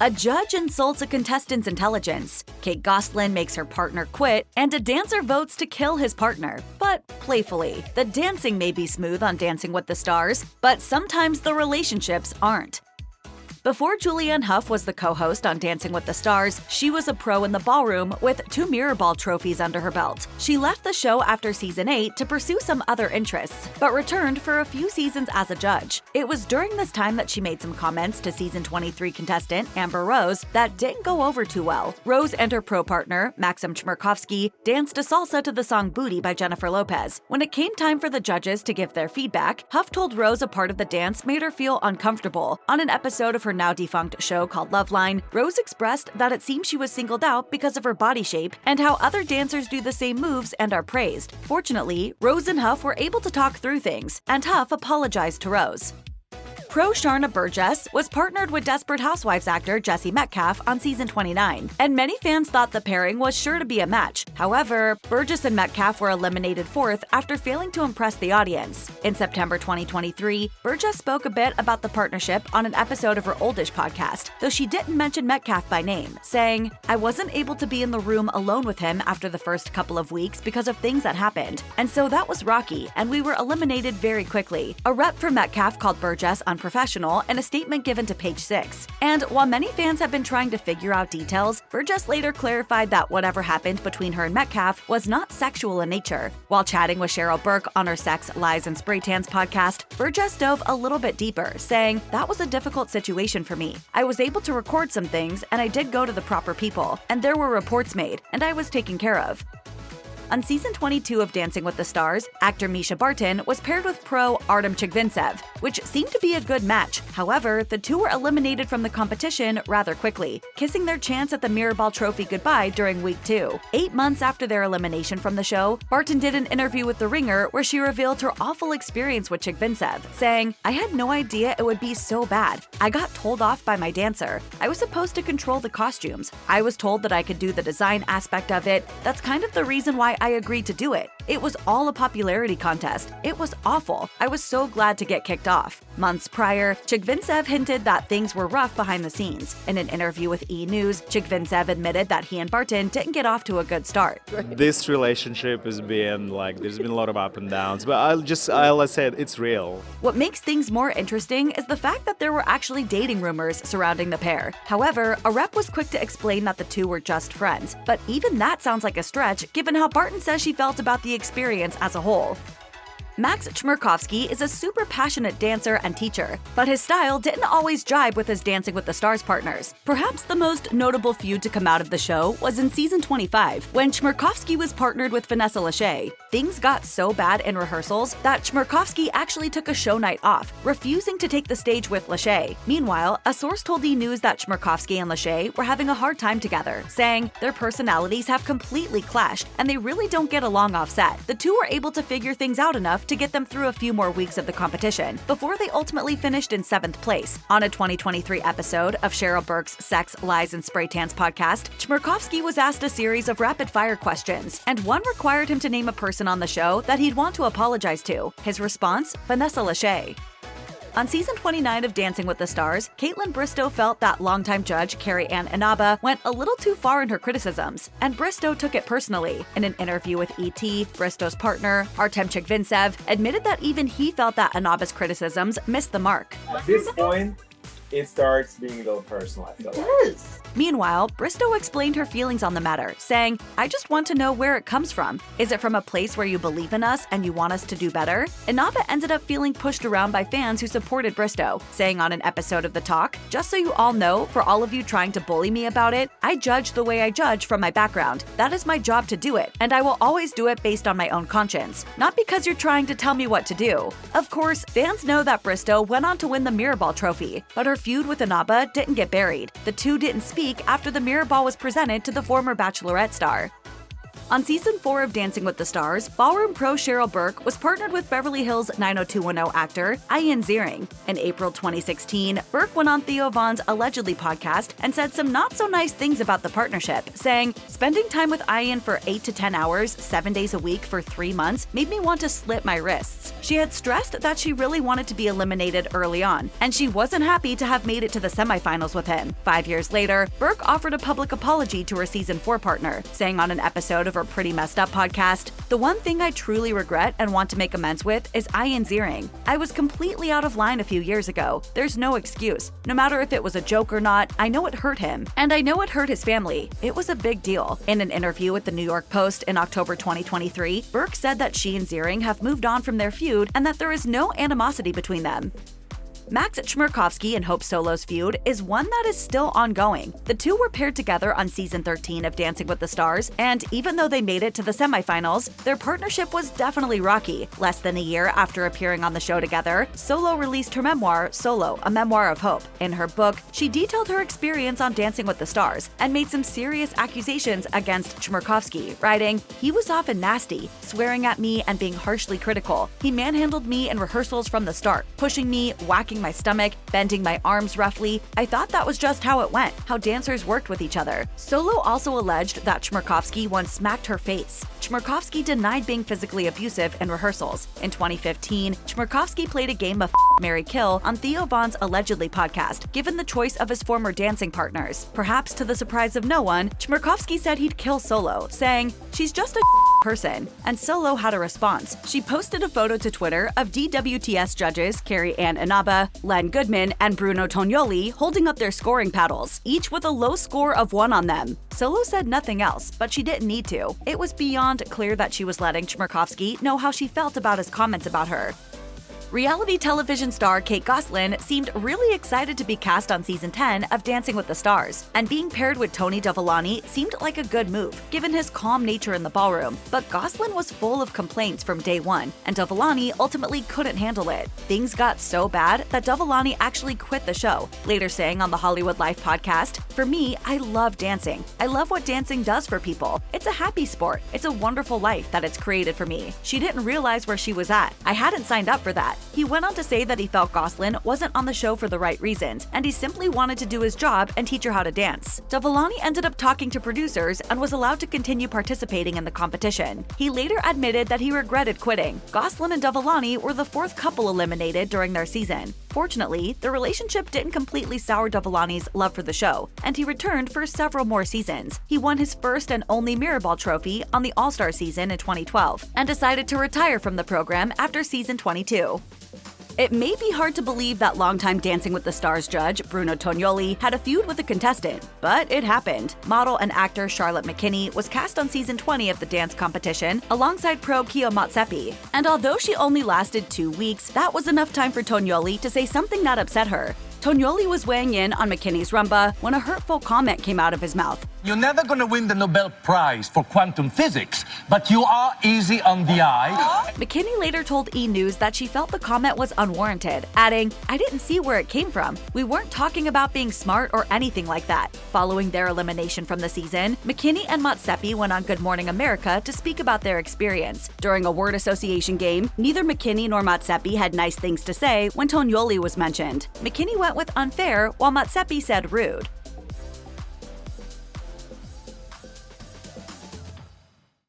A judge insults a contestant's intelligence. Gosselin makes her partner quit, and a dancer votes to kill his partner. But playfully, the dancing may be smooth on Dancing with the Stars, but sometimes the relationships aren't. Before Julianne Hough was the co-host on Dancing with the Stars, she was a pro in the ballroom with 2 mirror ball trophies under her belt. She left the show after season 8 to pursue some other interests, but returned for a few seasons as a judge. It was during this time that she made some comments to season 23 contestant Amber Rose that didn't go over too well. Rose and her pro partner, Maksim Chmerkovskiy, danced a salsa to the song Booty by Jennifer Lopez. When it came time for the judges to give their feedback, Hough told Rose a part of the dance made her feel uncomfortable. On an episode of her now-defunct show called Loveline, Rose expressed that it seemed she was singled out because of her body shape and how other dancers do the same moves and are praised. Fortunately, Rose and Hough were able to talk through things, and Hough apologized to Rose. Pro Sharna Burgess was partnered with Desperate Housewives actor Jesse Metcalfe on season 29, and many fans thought the pairing was sure to be a match. However, Burgess and Metcalfe were eliminated 4th after failing to impress the audience. In September 2023, Burgess spoke a bit about the partnership on an episode of her Oldish podcast, though she didn't mention Metcalfe by name, saying, "I wasn't able to be in the room alone with him after the first couple of weeks because of things that happened, and so that was rocky, and we were eliminated very quickly." A rep for Metcalfe called Burgess unprofessional in a statement given to Page 6. And while many fans have been trying to figure out details, Burgess later clarified that whatever happened between her and Metcalfe was not sexual in nature. While chatting with Cheryl Burke on her Sex, Lies, and Spray Tans podcast, Burgess dove a little bit deeper, saying, "That was a difficult situation for me. I was able to record some things, and I did go to the proper people, and there were reports made, and I was taken care of." On season 22 of Dancing with the Stars, actor Mischa Barton was paired with pro Artem Chigvintsev, which seemed to be a good match. However, the two were eliminated from the competition rather quickly, kissing their chance at the Mirror Ball Trophy goodbye during week 2. 8 months after their elimination from the show, Barton did an interview with The Ringer where she revealed her awful experience with Chigvintsev, saying, "I had no idea it would be so bad. I got told off by my dancer. I was supposed to control the costumes. I was told that I could do the design aspect of it. That's kind of the reason why I agreed to do it. It was all a popularity contest. It was awful. I was so glad to get kicked off." Months prior, Chigvintsev hinted that things were rough behind the scenes. In an interview with E! News, Chigvintsev admitted that he and Barton didn't get off to a good start. This relationship has been there's been a lot of up and downs, but I'll say it's real. What makes things more interesting is the fact that there were actually dating rumors surrounding the pair. However, a rep was quick to explain that the two were just friends, but even that sounds like a stretch given how Barton says she felt about the experience as a whole. Chmerkovskiy is a super passionate dancer and teacher, but his style didn't always jibe with his Dancing with the Stars partners. Perhaps the most notable feud to come out of the show was in season 25, when Chmerkovskiy was partnered with Vanessa Lachey. Things got so bad in rehearsals that Chmerkovskiy actually took a show night off, refusing to take the stage with Lachey. Meanwhile, a source told E! News that Chmerkovskiy and Lachey were having a hard time together, saying their personalities have completely clashed and they really don't get along off set. The two were able to figure things out enough to get them through a few more weeks of the competition, before they ultimately finished in 7th place. On a 2023 episode of Cheryl Burke's Sex, Lies, and Spray Tans podcast, Chmerkovskiy was asked a series of rapid-fire questions, and one required him to name a person on the show that he'd want to apologize to. His response? Vanessa Lachey. On season 29 of Dancing with the Stars, Kaitlyn Bristow felt that longtime judge Carrie Inaba went a little too far in her criticisms, and Bristow took it personally. In an interview with ET, Bristow's partner, Artem Chigvintsev, admitted that even he felt that Inaba's criticisms missed the mark. At this point, it starts being a little personal, I feel like. Yes. Meanwhile, Bristow explained her feelings on the matter, saying, "I just want to know where it comes from. Is it from a place where you believe in us and you want us to do better?" Inaba ended up feeling pushed around by fans who supported Bristow, saying on an episode of The Talk, "Just so you all know, for all of you trying to bully me about it, I judge the way I judge from my background. That is my job to do it, and I will always do it based on my own conscience, not because you're trying to tell me what to do." Of course, fans know that Bristow went on to win the Mirror Ball Trophy, but her feud with Inaba didn't get buried. The two didn't speak after the Mirror Ball was presented to the former Bachelorette star. On season 4 of Dancing with the Stars, ballroom pro Cheryl Burke was partnered with Beverly Hills 90210 actor Ian Ziering. In April 2016, Burke went on Theo Von's Allegedly podcast and said some not-so-nice things about the partnership, saying, "Spending time with Ian for 8 to 10 hours, 7 days a week for 3 months made me want to slit my wrists." She had stressed that she really wanted to be eliminated early on, and she wasn't happy to have made it to the semifinals with him. 5 years later, Burke offered a public apology to her season 4 partner, saying on an episode of her Pretty Messed Up podcast, "The one thing I truly regret and want to make amends with is Ian Ziering. I was completely out of line a few years ago. There's no excuse. No matter if it was a joke or not, I know it hurt him, and I know it hurt his family. It was a big deal." In an interview with the New York Post in October 2023, Burke said that she and Ziering have moved on from their feud and that there is no animosity between them. Chmerkovskiy and Hope Solo's feud is one that is still ongoing. The two were paired together on season 13 of Dancing with the Stars, and even though they made it to the semifinals, their partnership was definitely rocky. Less than a year after appearing on the show together, Solo released her memoir, Solo, a Memoir of Hope. In her book, she detailed her experience on Dancing with the Stars and made some serious accusations against Chmerkovskiy, writing, "He was often nasty, swearing at me and being harshly critical. He manhandled me in rehearsals from the start, pushing me, whacking my stomach, bending my arms roughly. I thought that was just how it went, how dancers worked with each other." Solo also alleged that Chmerkovskiy once smacked her face. Chmerkovskiy denied being physically abusive in rehearsals. In 2015, Chmerkovskiy played a game of Marry Kill on Theo Von's Allegedly podcast, given the choice of his former dancing partners. Perhaps to the surprise of no one, Chmerkovskiy said he'd kill Solo, saying, "She's just a person." And Solo had a response. She posted a photo to Twitter of DWTS judges Carrie and Inaba, Len Goodman, and Bruno Tonioli holding up their scoring paddles, each with a low score of 1 on them. Solo said nothing else, but she didn't need to. It was beyond clear that she was letting Chmerkovskiy know how she felt about his comments about her. Reality television star Gosselin seemed really excited to be cast on season 10 of Dancing with the Stars, and being paired with Tony Dovolani seemed like a good move, given his calm nature in the ballroom. But Gosselin was full of complaints from day one, and Dovolani ultimately couldn't handle it. Things got so bad that Dovolani actually quit the show, later saying on the Hollywood Life podcast, "For me, I love dancing. I love what dancing does for people. It's a happy sport. It's a wonderful life that it's created for me." She didn't realize where she was at. "I hadn't signed up for that." He went on to say that he felt Gosselin wasn't on the show for the right reasons, and he simply wanted to do his job and teach her how to dance. Dovolani ended up talking to producers and was allowed to continue participating in the competition. He later admitted that he regretted quitting. Gosselin and Dovolani were the 4th couple eliminated during their season. Fortunately, the relationship didn't completely sour Dovolani's love for the show, and he returned for several more seasons. He won his first and only Mirrorball trophy on the All-Star season in 2012, and decided to retire from the program after season 22. It may be hard to believe that longtime Dancing with the Stars judge Bruno Tonioli had a feud with a contestant, but it happened. Model and actor Charlotte McKinney was cast on season 20 of the dance competition alongside pro Mazeppi. And although she only lasted 2 weeks, that was enough time for Tonioli to say something that upset her. Tonioli was weighing in on McKinney's rumba when a hurtful comment came out of his mouth. "You're never gonna win the Nobel Prize for quantum physics, but you are easy on the eye." McKinney later told E! News that she felt the comment was unwarranted, adding, "I didn't see where it came from. We weren't talking about being smart or anything like that." Following their elimination from the season, McKinney and Mazeppi went on Good Morning America to speak about their experience. During a word association game, neither McKinney nor Mazeppi had nice things to say when Tonioli was mentioned. McKinney went with unfair, while Mazeppi said rude.